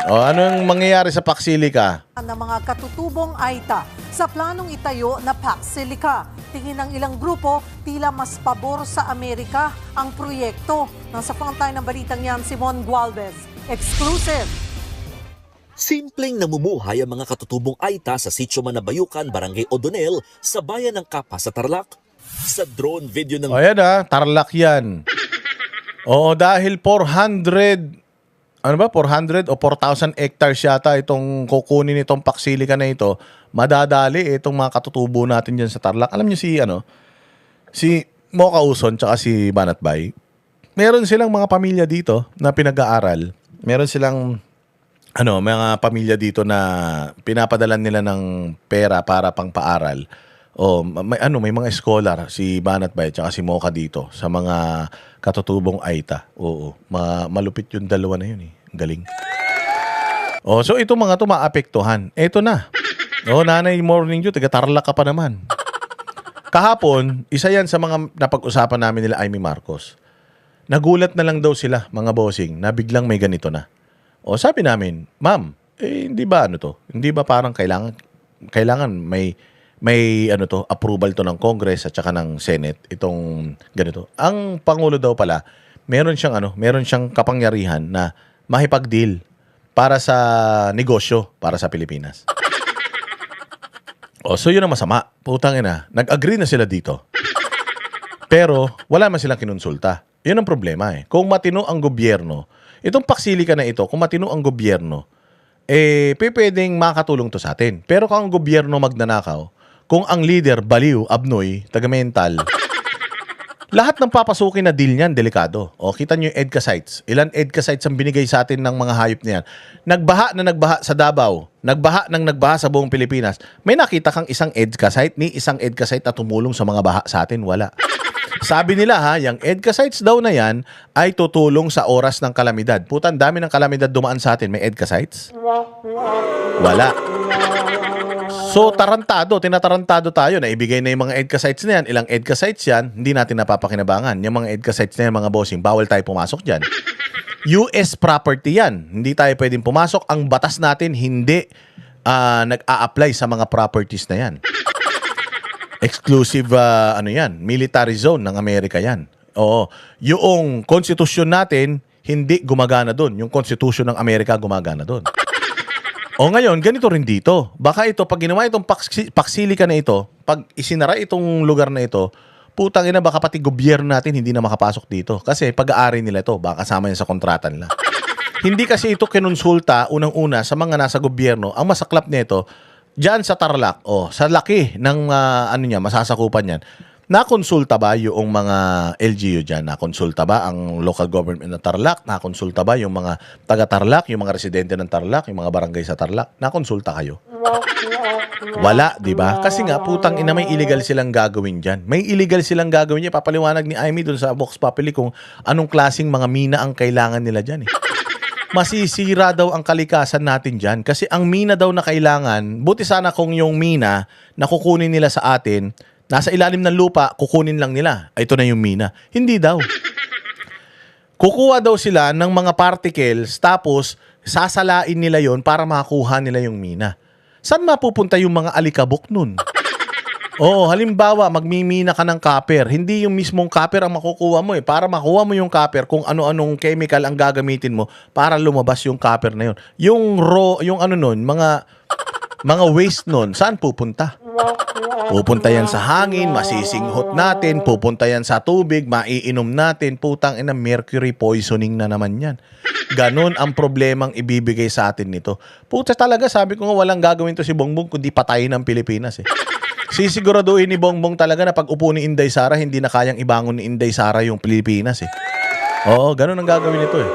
O anong mangyayari sa Paxilica? ng mga katutubong AITA sa planong itayo na Paxilica. Tingin ng ilang grupo, tila mas pabor sa Amerika ang proyekto. Nasa frontline ng balitang yan, Simon Gualvez. Exclusive! Simpleng namumuhay ang mga katutubong AITA sa Sitio Manabayukan, Barangay Odonel, sa bayan ng Kapa sa Tarlac. Sa drone video ng O yan Tarlac yan. Oo, dahil 400 o 4,000 hectares yata itong kukunin itong Paxilica na ito, madadali itong mga katutubo natin dyan sa Tarlac. Alam niyo si Mocha Uson tsaka si Banat Bay, meron silang mga pamilya dito na pinag-aaral. Meron silang mga pamilya dito na pinapadalan nila ng pera para pang-paaral. O may mga scholar si Banat Bay tsaka si Mocha dito sa mga katutubong AITA. Oo, malupit yung dalawa na yun eh. Galing. So ito mga to maapektuhan. Ito na. Nanay Morning Dew, taga-Tarlac ka pa naman. Kahapon, isa yan sa mga napag-usapan namin nila Amy Marcos. Nagulat na lang daw sila, mga bossing, na biglang may ganito na. Sabi namin, ma'am, hindi ba Hindi ba parang kailangan may approval to ng Congress at saka ng Senate itong ganito. Ang pangulo daw pala, meron siyang kapangyarihan na mahipag-deal para sa negosyo para sa Pilipinas. So yun ang masama. Putang ina, nag-agree na sila dito. Pero wala man silang kinonsulta. Yun ang problema eh. Kung matino ang gobyerno, itong Paxilica na ito, kung matino ang gobyerno, pwedeng makatulong to sa atin. Pero kung ang gobyerno magnanakaw, kung ang leader, baliw, abnoy, taga-mental, lahat ng papasukin na deal niyan, delikado. Kita nyo yung EDCA sites. Ilan EDCA sites ang binigay sa atin ng mga hayop na yan. Nagbaha sa Davao. Nagbaha sa buong Pilipinas. May nakita kang isang EDCA site, ni isang EDCA site na tumulong sa mga baha sa atin? Wala. Sabi nila yung EDCA sites daw na yan ay tutulong sa oras ng kalamidad. Putan, dami ng kalamidad dumaan sa atin. May EDCA sites? Wala. So, tinatarantado tayo na ibigay na yung mga EDCA sites na yan. Ilang EDCA sites yan, hindi natin napapakinabangan. Yung mga EDCA sites na yan, mga bossing, bawal tayo pumasok dyan. US property yan. Hindi tayo pwedeng pumasok. Ang batas natin hindi nag-a-apply sa mga properties na yan. Exclusive, military zone ng Amerika yan. Yung konstitusyon natin, hindi gumagana doon. Yung konstitusyon ng Amerika gumagana doon. Ngayon, ganito rin dito. Baka ito, pag ginawa itong Paxilica na ito, pag isinara itong lugar na ito, putang ina, baka pati gobyerno natin hindi na makapasok dito. Kasi pag-aari nila ito, baka kasama yan sa kontrata nila. Hindi kasi ito kinonsulta, unang-una, sa mga nasa gobyerno. Ang masaklap nito, dyan sa Tarlac, sa laki ng masasakupan yan, nakonsulta ba yung mga LGU dyan? Nakonsulta ba ang local government ng Tarlac? Nakonsulta ba yung mga taga-Tarlac, yung mga residente ng Tarlac, yung mga barangay sa Tarlac? Nakonsulta kayo? Wala, di ba? Kasi nga, putang ina, may illegal silang gagawin dyan. May illegal silang gagawin dyan. Papaliwanag ni Amy dun sa Vox Populi kung anong klaseng mga mina ang kailangan nila dyan eh. Masisira daw ang kalikasan natin dyan. Kasi ang mina daw na kailangan, buti sana kung yung mina na kukunin nila sa atin, nasa ilalim ng lupa, kukunin lang nila. Ito na yung mina. Hindi daw. Kukuha daw sila ng mga particles, tapos sasalain nila yon para makakuha nila yung mina. Saan mapupunta yung mga alikabok nun? Halimbawa, magmimina ka ng copper. Hindi yung mismong copper ang makukuha mo eh. Para makuha mo yung copper, kung ano-anong chemical ang gagamitin mo para lumabas yung copper na yun. Yung mga waste nun, saan pupunta? Pupunta yan sa hangin, masisinghot natin, pupunta yan sa tubig, maiinom natin, putang ina, mercury poisoning na naman yan. Ganon ang problemang ibibigay sa atin nito. Puta talaga, sabi ko nga walang gagawin to si Bongbong kundi patayin ang Pilipinas eh. Sisiguraduhin ni Bongbong talaga na pag upo ni Inday Sara, hindi na kayang ibangon ni Inday Sara yung Pilipinas eh. Ganon ang gagawin nito eh.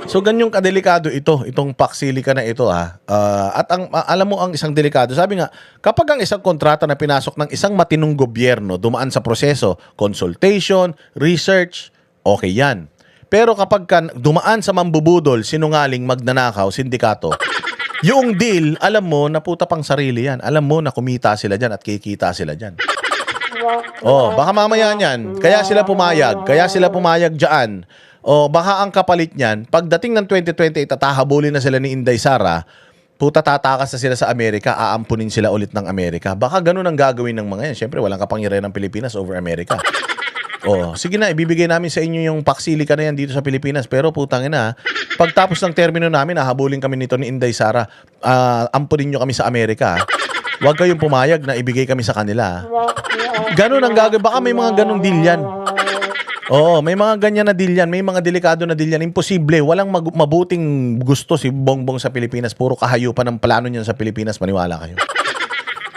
So ganyong kadelikado itong Paxilica na ito at alam mo ang isang delikado. Sabi nga, kapag ang isang kontrata na pinasok ng isang matinong gobyerno dumaan sa proseso, consultation, research, okay yan. Pero kapag dumaan sa mambubudol, sinungaling, magnanakaw, sindikato, yung deal, alam mo na puta pang sarili yan. Alam mo na kumita sila dyan at kikita sila dyan. Baka mamaya niyan. Kaya sila pumayag dyan O baka ang kapalit niyan, pagdating ng 2028, tatahabulin na sila ni Inday Sara, puta tatakas na sila sa Amerika, aampunin sila ulit ng Amerika. Baka ganun ang gagawin ng mga yan. Siyempre, walang kapangyarihan ng Pilipinas over Amerika. Oh, sige na, ibibigay namin sa inyo yung paksilika na yan dito sa Pilipinas. Pero putang ina, pagtapos ng termino namin, hahabulin kami nito ni Inday Sara, ampunin nyo kami sa Amerika. Huwag kayong pumayag na ibigay kami sa kanila. Ganun ang gagawin. Baka may mga ganung deal yan. Oo, may mga ganyan na deal yan. May mga delikado na deal yan. Imposible. Walang mabuting gusto si Bongbong sa Pilipinas. Puro kahayupan ng plano niyan sa Pilipinas. Maniwala kayo.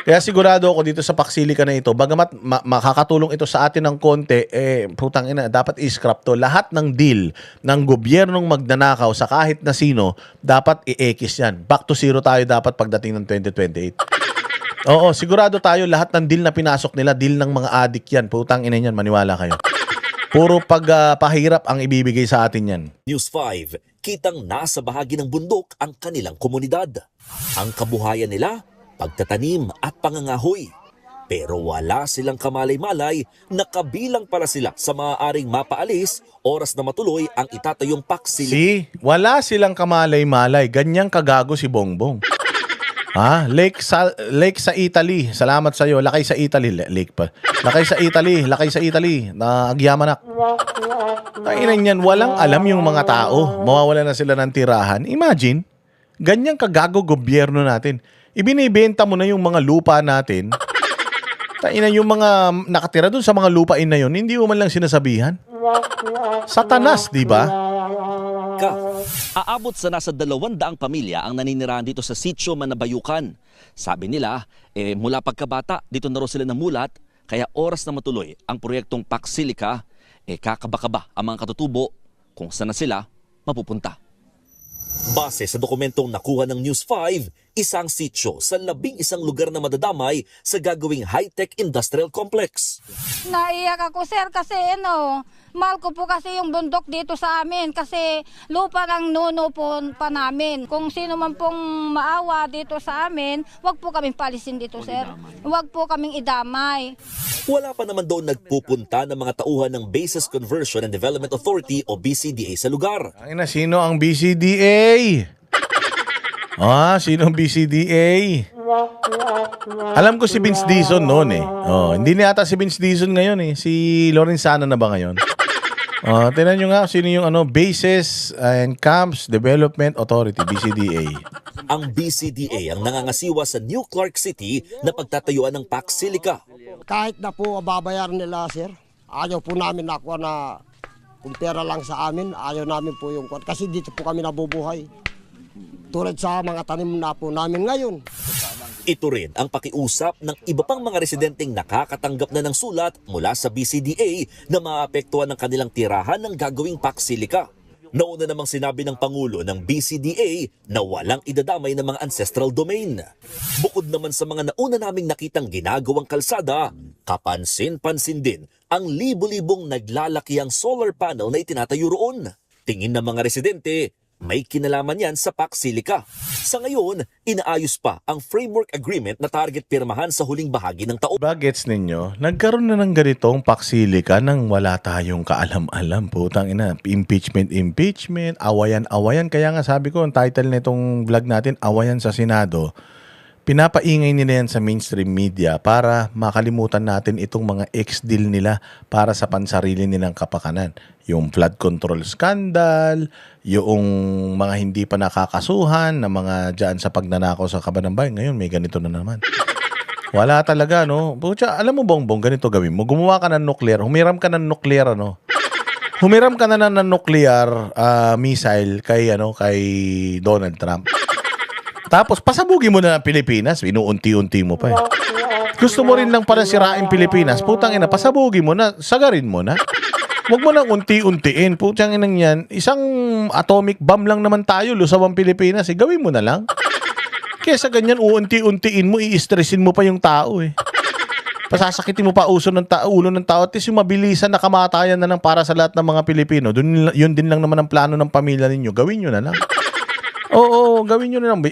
Kaya sigurado ako dito sa paksilika na ito, bagamat makakatulong ito sa atin ng konti, putang ina, dapat i-scrap to. Lahat ng deal ng gobyernong magnanakaw sa kahit na sino, dapat i-ekis yan. Back to zero tayo dapat pagdating ng 2028. Oo, sigurado tayo lahat ng deal na pinasok nila, deal ng mga adik yan. Putang ina yan, maniwala kayo. Puro pagpahirap ang ibibigay sa atin yan. News 5, kitang nasa bahagi ng bundok ang kanilang komunidad. Ang kabuhayan nila, pagtatanim at pangangahoy. Pero wala silang kamalay-malay na kabilang pala sila sa maaaring mapaalis oras na matuloy ang itatayong paksilika. Wala silang kamalay-malay. Ganyang kagago si Bongbong. Ha? Lake sa Italy. Salamat sa iyo. Lakay sa Italy. Lake pa. Lakay sa Italy. Nagyamanak. Kainan yan. Walang alam yung mga tao. Mawawala na sila ng tirahan. Imagine, ganyang kagago gobyerno natin. Ibinibenta mo na yung mga lupa natin. Tainan yung mga nakatira doon sa mga lupain na yun, hindi mo man lang sinasabihan. Satanas, di ba? Aabot sa nasa 200 pamilya ang naninirahan dito sa Sitio Manabayukan. Sabi nila, mula pagkabata, dito na raw sila namulat, kaya oras na matuloy ang proyektong Paksilika, kakaba-kaba ang mga katutubo kung saan na sila mapupunta. Base sa dokumentong nakuha ng News 5, isang sitio sa 11 lugar na madadamay sa gagawing high-tech industrial complex. Naiyak ako, sir, kasi mahal ko po kasi yung bundok dito sa amin kasi lupa ng nuno po pa namin. Kung sino man pong maawa dito sa amin, wag po kaming palisin dito, sir. Wag po kaming idamay. Wala pa naman doon nagpupunta ng mga tauhan ng Bases Conversion and Development Authority o BCDA sa lugar. Sino ang BCDA? Sino ang BCDA? Alam ko si Vince Dizon noon eh. Hindi na yata si Vince Dizon ngayon eh. Si Lorenzana na ba ngayon? Tingnan nyo nga sino yung Bases and Camps Development Authority, BCDA. Ang BCDA ang nangangasiwa sa New Clark City na pagtatayuan ng Paksilika. Kahit na po babayaran nila, sir, ayaw po namin nakuha na kung pera lang sa amin, ayaw namin po yung kasi dito po kami nabubuhay. Tulad sa mga tanim na po namin ngayon. Ito rin ang pakiusap ng iba pang mga residenteng nakakatanggap na ng sulat mula sa BCDA na maapektuhan ng kanilang tirahan ng gagawing Paksilika. Nauna namang sinabi ng Pangulo ng BCDA na walang idadamay ng mga ancestral domain. Bukod naman sa mga nauna naming nakitang ginagawang kalsada, kapansin-pansin din ang libo-libong naglalakihang solar panel na itinatayo roon. Tingin ng mga residente, may kinalaman yan sa Paksilika. Sa ngayon, inaayos pa ang framework agreement na target pirmahan sa huling bahagi ng taon. Bagets ninyo, nagkaroon na ng ganitong Paksilika nang wala tayong kaalam-alam. Putang ina, impeachment, awayan. Kaya nga sabi ko, ang title nitong vlog natin, Awayan sa Senado. Pinapaingay nila yan sa mainstream media para makalimutan natin itong mga ex-deal nila para sa pansarili nilang kapakanan. Yung flood control scandal, yung mga hindi pa nakakasuhan na mga dyan sa pagnanakaw sa Kabanambay. Ngayon may ganito na naman. Wala talaga, no? Pucha, alam mo, Bongbong, ganito gawin mo. Gumawa ka ng nuclear, humiram ka ng nuclear, Humiram ka na ng nuclear missile kay Donald Trump. Tapos, pasabugin mo na ang Pilipinas. Inuunti-unti mo pa eh. Gusto mo rin lang para sirain Pilipinas. Putang ina, pasabugin mo na. Sagarin mo na. Huwag mo nang unti-untiin. Putang inang yan. Isang atomic bomb lang naman tayo. Lusaw ang Pilipinas. Gawin mo na lang. Kesa ganyan, uunti-untiin mo. I-stressin mo pa yung tao eh. Pasasakitin mo pa ulo ng tao. At yung mabilisan na kamatayan na lang para sa lahat ng mga Pilipino. Yun din lang naman ang plano ng pamilya ninyo. Gawin nyo na lang. Oo, gawin nyo na lang.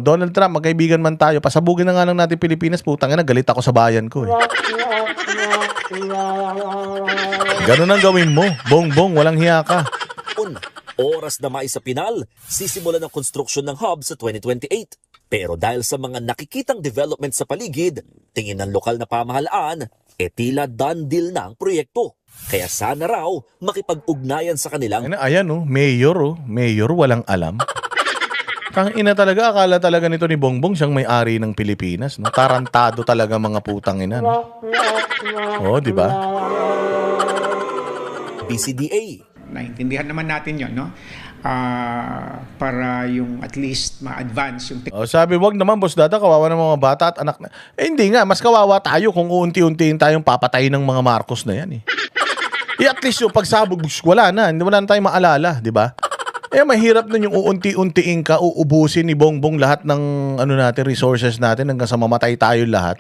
Donald Trump, magkaibigan man tayo. Pasabugin na nga lang natin Pilipinas. Putang ina, galit ako sa bayan ko eh. Ganun ang gawin mo. Bongbong, walang hiya ka. taon. Oras na maisa pinal, sisimulan ang konstruksyon ng hub sa 2028. Pero dahil sa mga nakikitang development sa paligid, tingin ng lokal na pamahalaan, tila done deal na ang proyekto. Kaya sana raw makipag-ugnayan sa kanilang Ayan, mayor, walang alam. Kang ina talaga, akala talaga nito ni Bongbong siyang may-ari ng Pilipinas. No? Tarantado talaga mga putang ina. No? Di ba? BCDA. Naintindihan naman natin yon, no? Para yung at least ma-advance yung Sabi, wag naman, Boss Dada, kawawa ng mga bata at anak na. Hindi nga, mas kawawa tayo kung uunti-untiin tayong papatayin ng mga Marcos na yan. At least yung pagsabog, wala na tayong maalala, di ba? Mahirap na yung uunti-untiin ka, uubusin ni Bongbong lahat ng resources natin hanggang sa mamatay tayo lahat.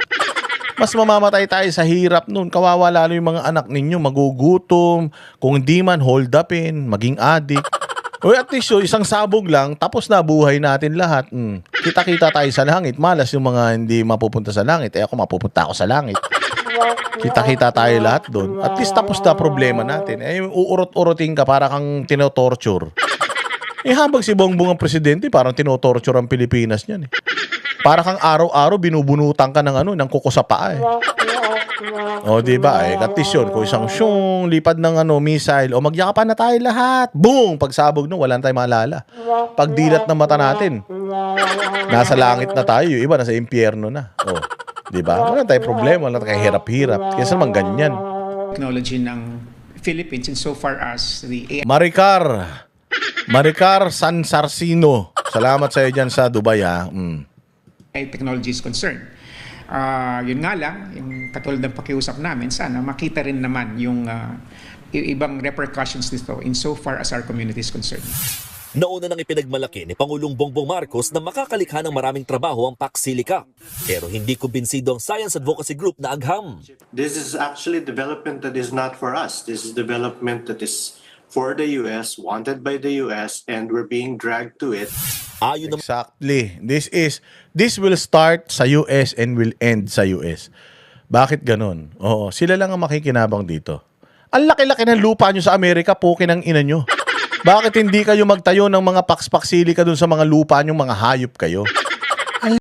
Mas mamamatay tayo sa hirap nun. Kawawa lalo yung mga anak ninyo, magugutom, kung hindi man hold upin, maging addict. At least isang sabog lang, tapos na buhay natin lahat. Kita-kita tayo sa langit. Malas yung mga hindi mapupunta sa langit. Ako mapupunta ako sa langit. Kita-kita tayo lahat doon. At least tapos na problema natin. Uurot-urotin ka para kang tinotorture. Habang si Bongbong ang presidente, parang tinotorture ang Pilipinas niyan. Para kang araw-araw binubunutan ka ng kuko sa paa. Di ba? At least yun, kung isang lipad ng missile, magyakapan na tayo lahat. Boom! Pagsabog wala na tayong maalala. Pagdilat ng mata natin, nasa langit na tayo. Yung iba, nasa impyerno na. Di ba? Wala tayong problema, wala tayong hirap-hirap. Kaya naman ganyan. technology ng Philippines insofar as the AI Maricar Sansarsino. Salamat sa iyo dyan sa Dubai, ha? technology is concerned. Yun nga lang, yung katulad ng pakiusap namin, sana makita rin naman yung ibang repercussions nito insofar as our community is concerned. Nauna nang ipinagmalaki ni Pangulong Bongbong Marcos na makakalikha ng maraming trabaho ang PAC Silica. Pero hindi kumbinsido ang Science Advocacy Group na agham. This is actually development that is not for us. This is development that is for the US, wanted by the US, and we're being dragged to it. Ayon Exactly. This will start sa US and will end sa US. Bakit ganun? Sila lang ang makikinabang dito. Ang laki-laki ng lupa nyo sa Amerika, pukin ang ina nyo. Bakit hindi kayo magtayo ng mga pakspaksili ka dun sa mga lupa nyo, mga hayop kayo?